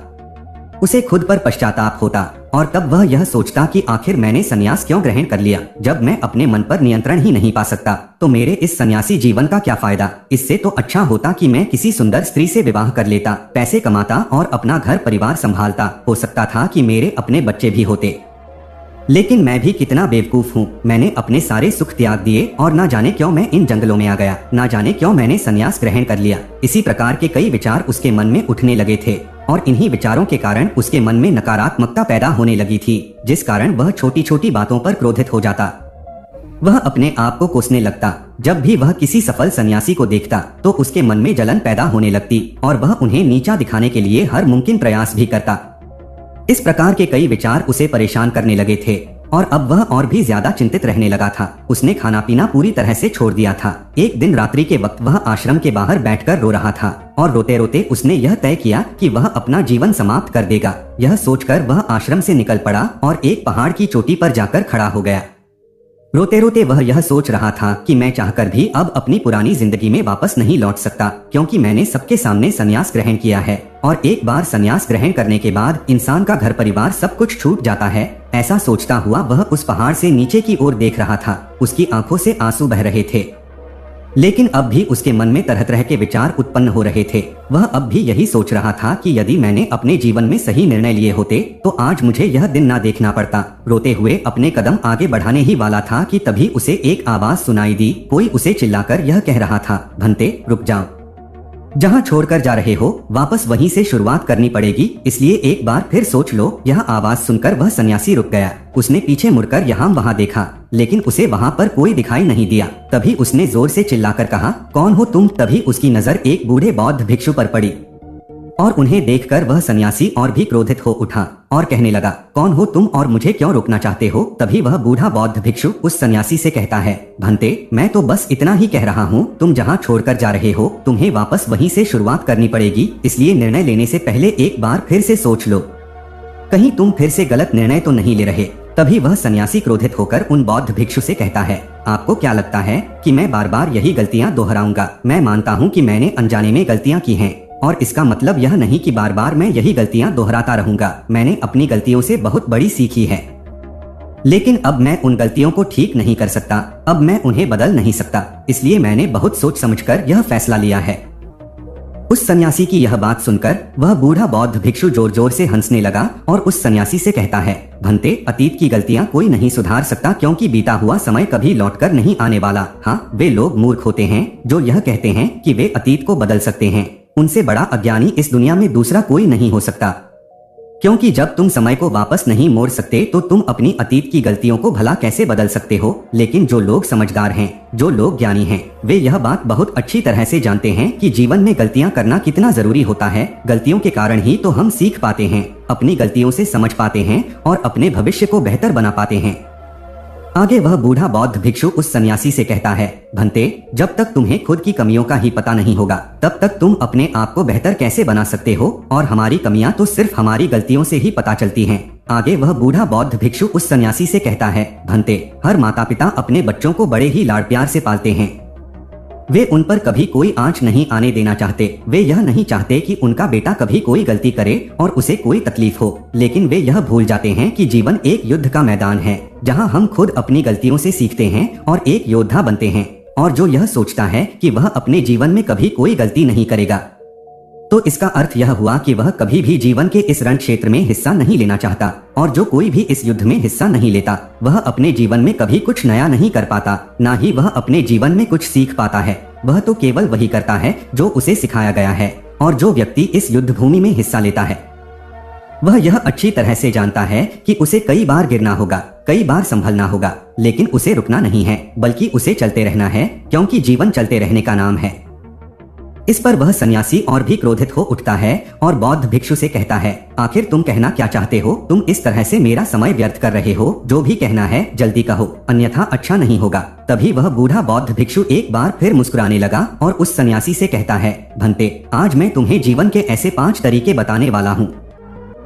उसे खुद पर पश्चाताप होता, और तब वह यह सोचता कि आखिर मैंने संन्यास क्यों ग्रहण कर लिया। जब मैं अपने मन पर नियंत्रण ही नहीं पा सकता तो मेरे इस सन्यासी जीवन का क्या फायदा। इससे तो अच्छा होता कि मैं किसी सुंदर स्त्री से विवाह कर लेता, पैसे कमाता और अपना घर परिवार संभालता। हो सकता था कि मेरे अपने बच्चे भी होते। लेकिन मैं भी कितना बेवकूफ हूँ। मैंने अपने सारे सुख त्याग दिए और ना जाने क्यों मैं इन जंगलों में आ गया, ना जाने क्यों मैंने संन्यास ग्रहण कर लिया। इसी प्रकार के कई विचार उसके मन में उठने लगे थे और इन्हीं विचारों के कारण उसके मन में नकारात्मकता पैदा होने लगी थी, जिस कारण वह छोटी छोटी बातों पर क्रोधित हो जाता। वह अपने आप को कोसने लगता। जब भी वह किसी सफल सन्यासी को देखता तो उसके मन में जलन पैदा होने लगती और वह उन्हें नीचा दिखाने के लिए हर मुमकिन प्रयास भी करता। इस प्रकार के कई विचार उसे परेशान करने लगे थे और अब वह और भी ज्यादा चिंतित रहने लगा था। उसने खाना पीना पूरी तरह से छोड़ दिया था। एक दिन रात्रि के वक्त वह आश्रम के बाहर बैठकर रो रहा था और रोते रोते उसने यह तय किया कि वह अपना जीवन समाप्त कर देगा। यह सोचकर वह आश्रम से निकल पड़ा और एक पहाड़ की चोटी पर जाकर खड़ा हो गया। रोते रोते वह यह सोच रहा था कि मैं चाहकर भी अब अपनी पुरानी जिंदगी में वापस नहीं लौट सकता, क्योंकि मैंने सबके सामने संन्यास ग्रहण किया है और एक बार संन्यास ग्रहण करने के बाद इंसान का घर परिवार सब कुछ छूट जाता है। ऐसा सोचता हुआ वह उस पहाड़ से नीचे की ओर देख रहा था। उसकी आंखों से आंसू बह रहे थे, लेकिन अब भी उसके मन में तरह तरह के विचार उत्पन्न हो रहे थे। वह अब भी यही सोच रहा था कि यदि मैंने अपने जीवन में सही निर्णय लिए होते तो आज मुझे यह दिन ना देखना पड़ता। रोते हुए अपने कदम आगे बढ़ाने ही वाला था कि तभी उसे एक आवाज सुनाई दी। कोई उसे चिल्लाकर यह कह रहा था, भंते रुक जाओ, जहाँ छोड़कर जा रहे हो वापस वहीं से शुरुआत करनी पड़ेगी, इसलिए एक बार फिर सोच लो। यह आवाज सुनकर वह सन्यासी रुक गया। उसने पीछे मुड़कर यहाँ वहाँ देखा, लेकिन उसे वहाँ पर कोई दिखाई नहीं दिया। तभी उसने जोर से चिल्लाकर कहा, कौन हो तुम? तभी उसकी नजर एक बूढ़े बौद्ध भिक्षु पर पड़ी और उन्हें देखकर वह सन्यासी और भी क्रोधित हो उठा और कहने लगा, कौन हो तुम और मुझे क्यों रोकना चाहते हो? तभी वह बूढ़ा बौद्ध भिक्षु उस सन्यासी से कहता है, भंते मैं तो बस इतना ही कह रहा हूँ, तुम जहाँ छोड़कर जा रहे हो तुम्हें वापस वहीं से शुरुआत करनी पड़ेगी, इसलिए निर्णय लेने से पहले एक बार फिर से सोच लो, कहीं तुम फिर से गलत निर्णय तो नहीं ले रहे। तभी वह सन्यासी क्रोधित होकर उन बौद्ध भिक्षु से कहता है, आपको क्या लगता है कि मैं बार बार यही गलतियाँ दोहराऊंगा? मैं मानता हूँ कि मैंने अनजाने में गलतियाँ की हैं, और इसका मतलब यह नहीं कि बार बार मैं यही गलतियां दोहराता रहूंगा। मैंने अपनी गलतियों से बहुत बड़ी सीखी है, लेकिन अब मैं उन गलतियों को ठीक नहीं कर सकता। अब मैं उन्हें बदल नहीं सकता, इसलिए मैंने बहुत सोच समझकर यह फैसला लिया है। उस सन्यासी की यह बात सुनकर वह बूढ़ा बौद्ध भिक्षु जोर जोर से हंसने लगा और उस सन्यासी से कहता है, भंते अतीत की गलतियां कोई नहीं सुधार सकता, क्योंकि बीता हुआ समय कभी लौटकर नहीं आने वाला। हाँ, वे लोग मूर्ख होते हैं जो यह कहते हैं कि वे अतीत को बदल सकते हैं। उनसे बड़ा अज्ञानी इस दुनिया में दूसरा कोई नहीं हो सकता, क्योंकि जब तुम समय को वापस नहीं मोड़ सकते तो तुम अपनी अतीत की गलतियों को भला कैसे बदल सकते हो? लेकिन जो लोग समझदार हैं, जो लोग ज्ञानी हैं, वे यह बात बहुत अच्छी तरह से जानते हैं कि जीवन में गलतियां करना कितना जरूरी होता है। गलतियों के कारण ही तो हम सीख पाते हैं, अपनी गलतियों से समझ पाते हैं और अपने भविष्य को बेहतर बना पाते हैं। आगे वह बूढ़ा बौद्ध भिक्षु उस सन्यासी से कहता है, भंते जब तक तुम्हें खुद की कमियों का ही पता नहीं होगा तब तक तुम अपने आप को बेहतर कैसे बना सकते हो? और हमारी कमियां तो सिर्फ हमारी गलतियों से ही पता चलती हैं। आगे वह बूढ़ा बौद्ध भिक्षु उस सन्यासी से कहता है, भंते हर माता पिता अपने बच्चों को बड़े ही लाड़ प्यार से पालते हैं। वे उन पर कभी कोई आंच नहीं आने देना चाहते। वे यह नहीं चाहते कि उनका बेटा कभी कोई गलती करे और उसे कोई तकलीफ हो, लेकिन वे यह भूल जाते हैं कि जीवन एक युद्ध का मैदान है, जहां हम खुद अपनी गलतियों से सीखते हैं और एक योद्धा बनते हैं। और जो यह सोचता है कि वह अपने जीवन में कभी कोई गलती नहीं करेगा, तो इसका अर्थ यह हुआ कि वह कभी भी जीवन के इस रण क्षेत्र में हिस्सा नहीं लेना चाहता। और जो कोई भी इस युद्ध में हिस्सा नहीं लेता, वह अपने जीवन में कभी कुछ नया नहीं कर पाता, ना ही वह अपने जीवन में कुछ सीख पाता है। वह तो केवल वही करता है जो उसे सिखाया गया है। और जो व्यक्ति इस युद्ध भूमि में हिस्सा लेता है, वह यह अच्छी तरह से जानता है कि उसे कई बार गिरना होगा, कई बार संभलना होगा, लेकिन उसे रुकना नहीं है, बल्कि उसे चलते रहना है, क्योंकि जीवन चलते रहने का नाम है। इस पर वह सन्यासी और भी क्रोधित हो उठता है और बौद्ध भिक्षु से कहता है, आखिर तुम कहना क्या चाहते हो? तुम इस तरह से मेरा समय व्यर्थ कर रहे हो। जो भी कहना है जल्दी कहो, अन्यथा अच्छा नहीं होगा। तभी वह बूढ़ा बौद्ध भिक्षु एक बार फिर मुस्कुराने लगा और उस सन्यासी से कहता है, भंते आज मैं तुम्हें जीवन के ऐसे 5 तरीके बताने वाला हूँ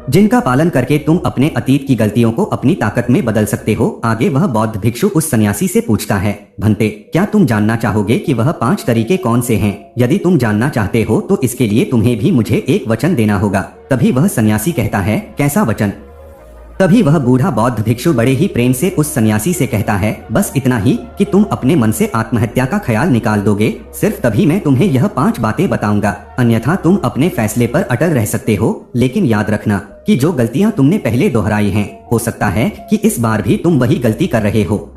जिनका पालन करके तुम अपने अतीत की गलतियों को अपनी ताकत में बदल सकते हो। आगे वह बौद्ध भिक्षु उस सन्यासी से पूछता है, भंते क्या तुम जानना चाहोगे कि वह 5 तरीके कौन से हैं? यदि तुम जानना चाहते हो तो इसके लिए तुम्हें भी मुझे एक वचन देना होगा। तभी वह सन्यासी कहता है, कैसा वचन? तभी वह बूढ़ा बौद्ध भिक्षु बड़े ही प्रेम से उस सन्यासी से कहता है, बस इतना ही कि तुम अपने मन से आत्महत्या का ख्याल निकाल दोगे, सिर्फ तभी मैं तुम्हें यह 5 बातें बताऊंगा, अन्यथा तुम अपने फैसले पर अटल रह सकते हो। लेकिन याद रखना कि जो गलतियां तुमने पहले दोहराई हैं, हो सकता है कि इस बार भी तुम वही गलती कर रहे हो।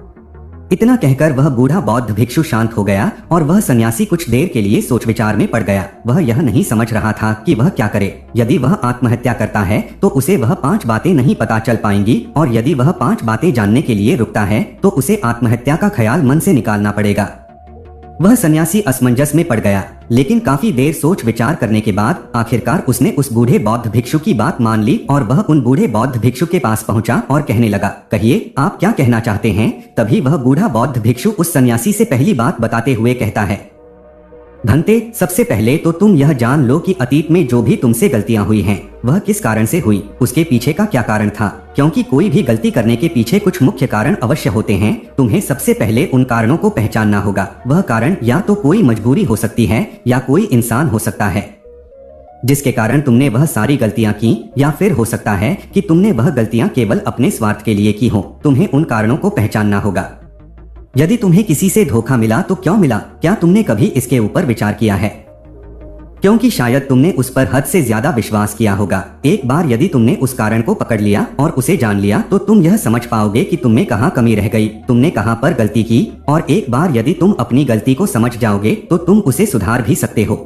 इतना कहकर वह बूढ़ा बौद्ध भिक्षु शांत हो गया और वह सन्यासी कुछ देर के लिए सोच विचार में पड़ गया। वह यह नहीं समझ रहा था कि वह क्या करे। यदि वह आत्महत्या करता है तो उसे वह 5 बातें नहीं पता चल पाएंगी, और यदि वह 5 बातें जानने के लिए रुकता है तो उसे आत्महत्या का ख्याल मन से निकालना पड़ेगा। वह सन्यासी असमंजस में पड़ गया, लेकिन काफी देर सोच विचार करने के बाद आखिरकार उसने उस बूढ़े बौद्ध भिक्षु की बात मान ली और वह उन बूढ़े बौद्ध भिक्षु के पास पहुंचा और कहने लगा, कहिए आप क्या कहना चाहते हैं? तभी वह बूढ़ा बौद्ध भिक्षु उस सन्यासी से पहली बात बताते हुए कहता है, भंते सबसे पहले तो तुम यह जान लो कि अतीत में जो भी तुमसे गलतियां हुई हैं, वह किस कारण से हुई, उसके पीछे का क्या कारण था, क्योंकि कोई भी गलती करने के पीछे कुछ मुख्य कारण अवश्य होते हैं। तुम्हें सबसे पहले उन कारणों को पहचानना होगा। वह कारण या तो कोई मजबूरी हो सकती है या कोई इंसान हो सकता है। जिसके कारण तुमने वह सारी गलतियां की, या फिर हो सकता है कि तुमने वह गलतियां केवल अपने स्वार्थ के लिए की हो। तुम्हें उन कारणों को पहचानना होगा। यदि तुम्हें किसी से धोखा मिला तो क्यों मिला? क्या तुमने कभी इसके ऊपर विचार किया है? क्योंकि शायद तुमने उस पर हद से ज्यादा विश्वास किया होगा। एक बार यदि तुमने उस कारण को पकड़ लिया और उसे जान लिया तो तुम यह समझ पाओगे कि तुमने कहाँ कमी रह गई, तुमने कहाँ पर गलती की, और एक बार यदि तुम अपनी गलती को समझ जाओगे तो तुम उसे सुधार भी सकते हो,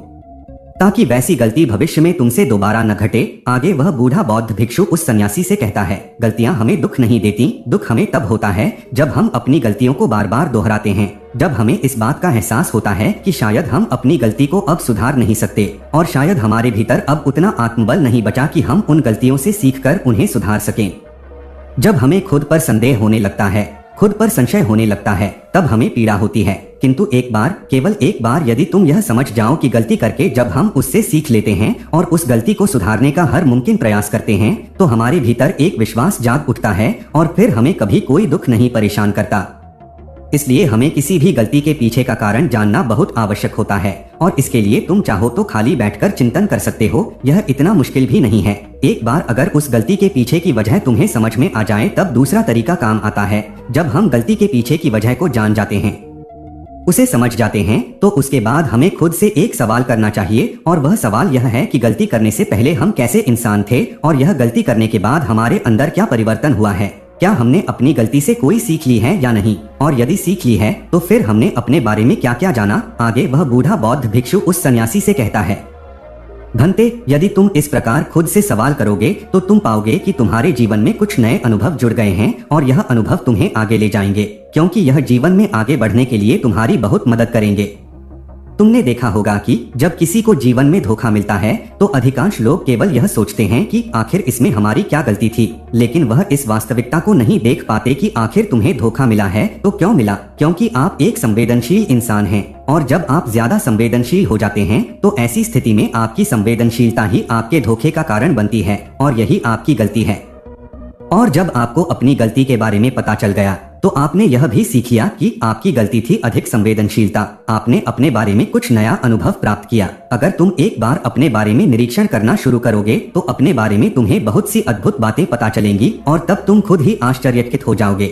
ताकि वैसी गलती भविष्य में तुमसे दोबारा न घटे। आगे वह बूढ़ा बौद्ध भिक्षु उस सन्यासी से कहता है, गलतियां हमें दुख नहीं देती, दुख हमें तब होता है जब हम अपनी गलतियों को बार बार दोहराते हैं, जब हमें इस बात का एहसास होता है कि शायद हम अपनी गलती को अब सुधार नहीं सकते, और शायद हमारे भीतर अब उतना आत्मबल नहीं बचा कि हम उन गलतियों से सीखकर उन्हें सुधार सकें। जब हमें खुद पर संदेह होने लगता है, खुद पर संशय होने लगता है, तब हमें पीड़ा होती है। किंतु एक बार, केवल एक बार यदि तुम यह समझ जाओ कि गलती करके जब हम उससे सीख लेते हैं और उस गलती को सुधारने का हर मुमकिन प्रयास करते हैं, तो हमारे भीतर एक विश्वास जाग उठता है और फिर हमें कभी कोई दुख नहीं परेशान करता। इसलिए हमें किसी भी गलती के पीछे का कारण जानना बहुत आवश्यक होता है, और इसके लिए तुम चाहो तो खाली बैठकर चिंतन कर सकते हो। यह इतना मुश्किल भी नहीं है। एक बार अगर उस गलती के पीछे की वजह तुम्हें समझ में आ जाए, तब दूसरा तरीका काम आता है। जब हम गलती के पीछे की वजह को जान जाते हैं, उसे समझ जाते हैं, तो उसके बाद हमें खुद से एक सवाल करना चाहिए, और वह सवाल यह है कि गलती करने से पहले हम कैसे इंसान थे, और यह गलती करने के बाद हमारे अंदर क्या परिवर्तन हुआ है। क्या हमने अपनी गलती से कोई सीख ली है या नहीं, और यदि सीख ली है तो फिर हमने अपने बारे में क्या क्या जाना। आगे वह बूढ़ा बौद्ध भिक्षु उस सन्यासी से कहता है, भंते, यदि तुम इस प्रकार खुद से सवाल करोगे तो तुम पाओगे कि तुम्हारे जीवन में कुछ नए अनुभव जुड़ गए हैं, और यह अनुभव तुम्हें आगे ले जाएंगे, क्योंकि यह जीवन में आगे बढ़ने के लिए तुम्हारी बहुत मदद करेंगे। तुमने देखा होगा कि जब किसी को जीवन में धोखा मिलता है तो अधिकांश लोग केवल यह सोचते हैं कि आखिर इसमें हमारी क्या गलती थी, लेकिन वह इस वास्तविकता को नहीं देख पाते कि आखिर तुम्हें धोखा मिला है तो क्यों मिला। क्योंकि आप एक संवेदनशील इंसान हैं, और जब आप ज्यादा संवेदनशील हो जाते हैं तो ऐसी स्थिति में आपकी संवेदनशीलता ही आपके धोखे का कारण बनती है, और यही आपकी गलती है। और जब आपको अपनी गलती के बारे में पता चल गया तो आपने यह भी सीख लिया कि आपकी गलती थी अधिक संवेदनशीलता। आपने अपने बारे में कुछ नया अनुभव प्राप्त किया। अगर तुम एक बार अपने बारे में निरीक्षण करना शुरू करोगे तो अपने बारे में तुम्हें बहुत सी अद्भुत बातें पता चलेंगी, और तब तुम खुद ही आश्चर्यचकित हो जाओगे,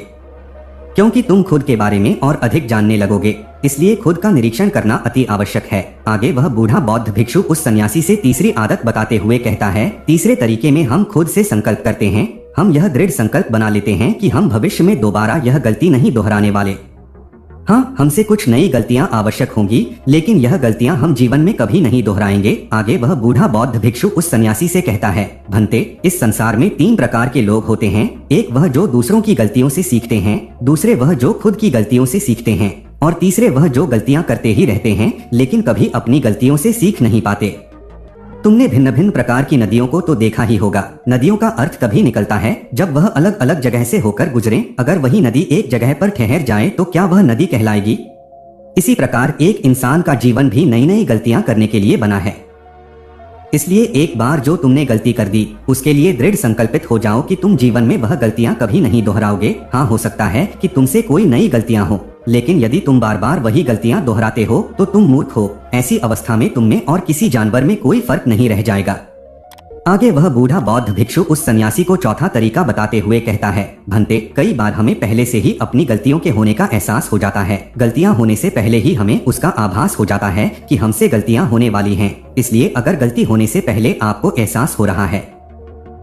क्योंकि तुम खुद के बारे में और अधिक जानने लगोगे। इसलिए खुद का निरीक्षण करना अति आवश्यक है। आगे वह बूढ़ा बौद्ध भिक्षु उस सन्यासी से तीसरी आदत बताते हुए कहता है, तीसरे तरीके में हम खुद से संकल्प करते हैं। हम यह दृढ़ संकल्प बना लेते हैं कि हम भविष्य में दोबारा यह गलती नहीं दोहराने वाले। हाँ, हमसे कुछ नई गलतियां आवश्यक होंगी, लेकिन यह गलतियां हम जीवन में कभी नहीं दोहराएंगे। आगे वह बूढ़ा बौद्ध भिक्षु उस सन्यासी से कहता है, भंते, इस संसार में 3 प्रकार के लोग होते हैं। एक वह जो दूसरों की गलतियों से सीखते हैं, दूसरे वह जो खुद की गलतियों से सीखते हैं, और तीसरे वह जो गलतियां करते ही रहते हैं लेकिन कभी अपनी गलतियों से सीख नहीं पाते। तुमने भिन्न भिन्न प्रकार की नदियों को तो देखा ही होगा। नदियों का अर्थ तभी निकलता है जब वह अलग अलग जगह से होकर गुजरे। अगर वही नदी एक जगह पर ठहर जाए तो क्या वह नदी कहलाएगी? इसी प्रकार एक इंसान का जीवन भी नई नई गलतियां करने के लिए बना है। इसलिए एक बार जो तुमने गलती कर दी, उसके लिए दृढ़ संकल्पित हो जाओ कि तुम जीवन में वह गलतियां कभी नहीं दोहराओगे। हाँ, हो सकता है कि तुमसे कोई नई गलतियां हो, लेकिन यदि तुम बार बार वही गलतियां दोहराते हो तो तुम मूर्ख हो। ऐसी अवस्था में तुम में और किसी जानवर में कोई फर्क नहीं रह जाएगा। आगे वह बूढ़ा बौद्ध भिक्षु उस सन्यासी को चौथा तरीका बताते हुए कहता है, भंते, कई बार हमें पहले से ही अपनी गलतियों के होने का एहसास हो जाता है। गलतियां होने से पहले ही हमें उसका आभास हो जाता है कि हमसे गलतियां होने वाली हैं। इसलिए अगर गलती होने से पहले आपको एहसास हो रहा है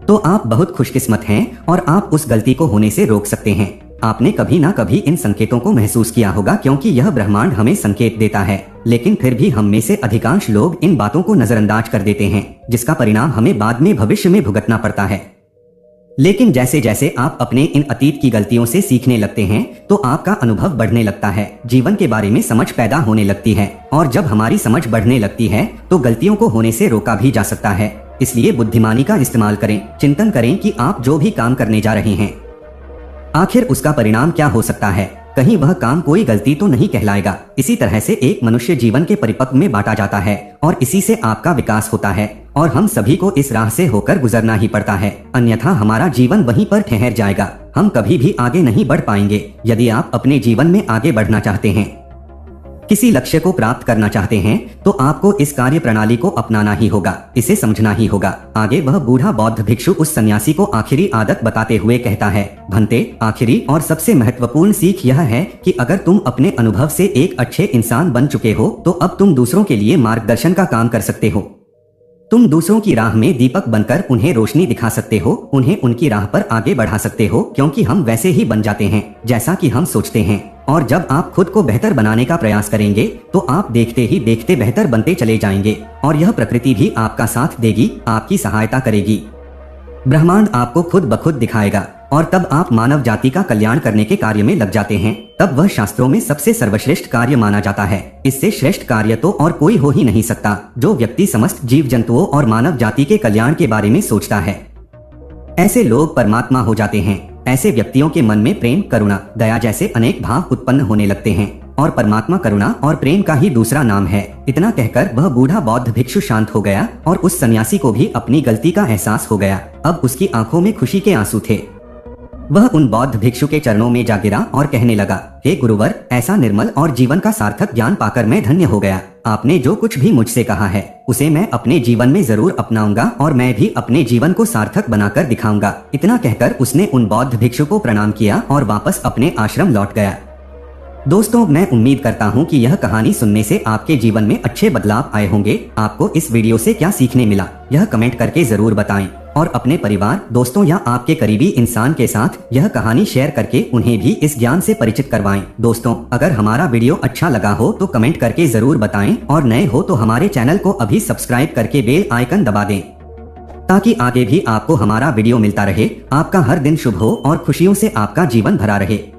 तो आप बहुत खुशकिस्मत हैं और आप उस गलती को होने से रोक सकते हैं। आपने कभी ना कभी इन संकेतों को महसूस किया होगा, क्योंकि यह ब्रह्मांड हमें संकेत देता है। लेकिन फिर भी हम में से अधिकांश लोग इन बातों को नजरअंदाज कर देते हैं, जिसका परिणाम हमें बाद में भविष्य में भुगतना पड़ता है। लेकिन जैसे जैसे आप अपने इन अतीत की गलतियों से सीखने लगते हैं तो आपका अनुभव बढ़ने लगता है, जीवन के बारे में समझ पैदा होने लगती है, और जब हमारी समझ बढ़ने लगती है तो गलतियों को होने से रोका भी जा सकता है। इसलिए बुद्धिमानी का इस्तेमाल करें, चिंतन करें कि आप जो भी काम करने जा रहे हैं आखिर उसका परिणाम क्या हो सकता है। कहीं वह काम कोई गलती तो नहीं कहलाएगा। इसी तरह से एक मनुष्य जीवन के परिपक्व में बांटा जाता है और इसी से आपका विकास होता है, और हम सभी को इस राह से होकर गुजरना ही पड़ता है, अन्यथा हमारा जीवन वहीं पर ठहर जाएगा। हम कभी भी आगे नहीं बढ़ पाएंगे। यदि आप अपने जीवन में आगे बढ़ना चाहते हैं किसी लक्ष्य को प्राप्त करना चाहते हैं तो आपको इस कार्य प्रणाली को अपनाना ही होगा, इसे समझना ही होगा। आगे वह बूढ़ा बौद्ध भिक्षु उस सन्यासी को आखिरी आदत बताते हुए कहता है, भंते, आखिरी और सबसे महत्वपूर्ण सीख यह है कि अगर तुम अपने अनुभव से एक अच्छे इंसान बन चुके हो तो अब तुम दूसरों के लिए मार्गदर्शन का काम कर सकते हो। तुम दूसरों की राह में दीपक बनकर उन्हें रोशनी दिखा सकते हो, उन्हें उनकी राह पर आगे बढ़ा सकते हो, क्योंकि हम वैसे ही बन जाते हैं जैसा कि हम सोचते हैं। और जब आप खुद को बेहतर बनाने का प्रयास करेंगे तो आप देखते ही देखते बेहतर बनते चले जाएंगे और यह प्रकृति भी आपका साथ देगी, आपकी सहायता करेगी। ब्रह्मांड आपको खुद ब खुद दिखाएगा और तब आप मानव जाति का कल्याण करने के कार्य में लग जाते हैं। तब वह शास्त्रों में सबसे सर्वश्रेष्ठ कार्य माना जाता है। इससे श्रेष्ठ कार्य तो और कोई हो ही नहीं सकता जो व्यक्ति समस्त जीव जंतुओं और मानव जाति के कल्याण के बारे में सोचता है। ऐसे लोग परमात्मा हो जाते हैं। ऐसे व्यक्तियों के मन में प्रेम, करुणा, दया जैसे अनेक भाव उत्पन्न होने लगते हैं और परमात्मा करुणा और प्रेम का ही दूसरा नाम है। इतना कहकर वह बूढ़ा बौद्ध भिक्षु शांत हो गया और उस सन्यासी को भी अपनी गलती का एहसास हो गया। अब उसकी आंखों में खुशी के आंसू थे। वह उन बौद्ध भिक्षु के चरणों में जा गिरा और कहने लगा, हे गुरुवर, ऐसा निर्मल और जीवन का सार्थक ज्ञान पाकर मैं धन्य हो गया। आपने जो कुछ भी मुझसे कहा है उसे मैं अपने जीवन में जरूर अपनाऊंगा और मैं भी अपने जीवन को सार्थक बनाकर दिखाऊंगा। इतना कहकर उसने उन बौद्ध भिक्षु को प्रणाम किया और वापस अपने आश्रम लौट गया। दोस्तों, मैं उम्मीद करता हूँ कि यह कहानी सुनने से आपके जीवन में अच्छे बदलाव आए होंगे। आपको इस वीडियो से क्या सीखने मिला यह कमेंट करके जरूर बताएं और अपने परिवार, दोस्तों या आपके करीबी इंसान के साथ यह कहानी शेयर करके उन्हें भी इस ज्ञान से परिचित करवाएं। दोस्तों, अगर हमारा वीडियो अच्छा लगा हो तो कमेंट करके जरूर बताएं और नए हो तो हमारे चैनल को अभी सब्सक्राइब करके बेल आइकन दबा दें ताकि आगे भी आपको हमारा वीडियो मिलता रहे। आपका हर दिन शुभ हो और खुशियों से आपका जीवन भरा रहे।